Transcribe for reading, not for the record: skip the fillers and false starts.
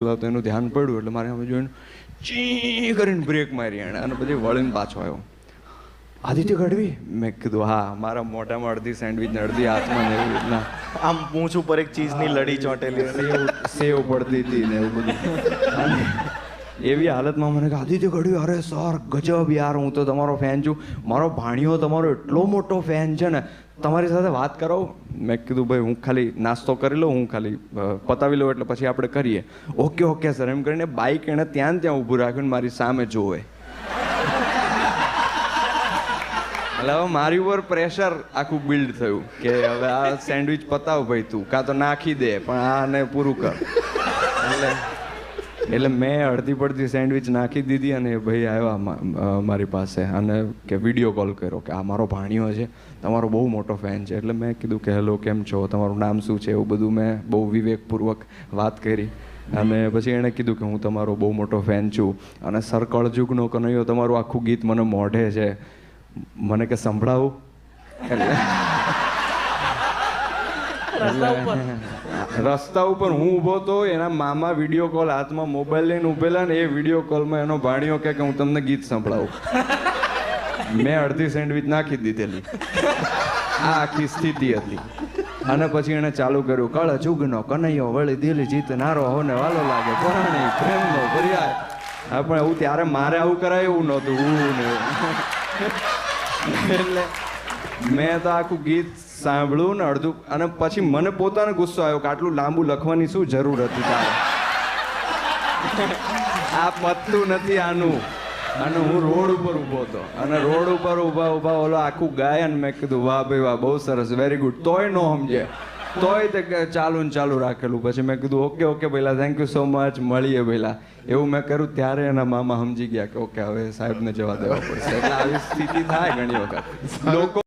તો એનું ધ્યાન પડ્યું એટલે મારે અમે જોઈને ચી કરીને બ્રેક મારી એણે અને પછી વળીને પાછો આવ્યો. આદિત્ય ગઢવી? મેં કીધું હા. મારા મોઢામાં અડધી સેન્ડવિચ ને અડધી હાથમાં ને એવી રીતના આમ પૂંછ ઉપર એક ચીઝની લડી ચોંટેલી સેવ પડતી હતી ને એવું બધું. અને એવી હાલતમાં મને કે આદિત્ય ગઢવી, અરે સર ગજબ યાર, હું તો તમારો ફેન છું, મારો ભાણિયો તમારો એટલો મોટો ફેન છે ને, તમારી સાથે વાત કરાવું? મેં કીધું ભાઈ હું ખાલી નાસ્તો કરી લઉં, હું ખાલી પતાવી લઉં એટલે પછી આપણે કરીએ. ઓકે ઓકે સર એમ કરીને બાઇક એણે ત્યાં ને ત્યાં ઊભું રાખ્યું ને મારી સામે જોવે. એટલે હવે મારી ઉપર પ્રેશર આખું બિલ્ડ થયું કે હવે આ સેન્ડવિચ પતાવ ભાઈ, તું કાં તો નાખી દે પણ આને પૂરું કર. એટલે મેં અડધી પડતી સેન્ડવિચ નાખી દીધી અને ભાઈ આવ્યા મારી પાસે અને કે વિડીયો કોલ કર્યો કે આ મારો ભાણિયો છે, તમારો બહુ મોટો ફેન છે. એટલે મેં કીધું કે હેલો કેમ છો, તમારું નામ શું છે, એવું બધું મેં બહુ વિવેકપૂર્વક વાત કરી. અને પછી એણે કીધું કે હું તમારો બહુ મોટો ફેન છું અને સર કળજુગનો કનૈયો તમારું આખું ગીત મને મોઢે છે, મને કે સંભળાવું? રસ્તા ઉપર હું ઊભો તો એના મામા વિડીયો કોલ હાથમાં મોબાઈલ લઈને ઊભેલા ને એ વિડીયો કોલમાં એનો ભાણિયો કે હું તમને ગીત સંભળાવું. મેં અડધી સેન્ડવિચ નાખી દીધેલી. આ આખી સ્થિતિ હતી. અને પછી એણે ચાલુ કર્યું, કળ જુગનો કનૈયો વળી દિલ જીતનારો હોને વાલો લાગે પરાણી પ્રેમનો પર્યાય. હા પણ એવું ત્યારે મારે આવું કરાય એવું નહોતું. એટલે મેં તો આખું ગીત સાંભળ્યું ને અડધું, અને પછી મને પોતાને ગુસ્સો આવ્યો કે આટલું લાંબુ લખવાની શું જરૂર હતી તારે, આ પતતું નથી આનું. અને હું રોડ ઉપર ઊભો હતો અને રોડ ઉપર ઊભા ઓલો આખું ગાય અને મેં કીધું વાહ ભાઈ વાહ, બહુ સરસ, વેરી ગુડ. તોય ન સમજે, તોય તે ચાલુ ને ચાલુ રાખેલું. પછી મેં કીધું ઓકે ઓકે ભઈલા, થેન્ક યુ સો મચ, મળીએ ભઈલા, એવું મેં કર્યું. ત્યારે એના મામા સમજી ગયા કે ઓકે હવે સાહેબને જવા દેવા પડશે. એટલે આવી સ્થિતિ થાય ઘણી વખત. લોકો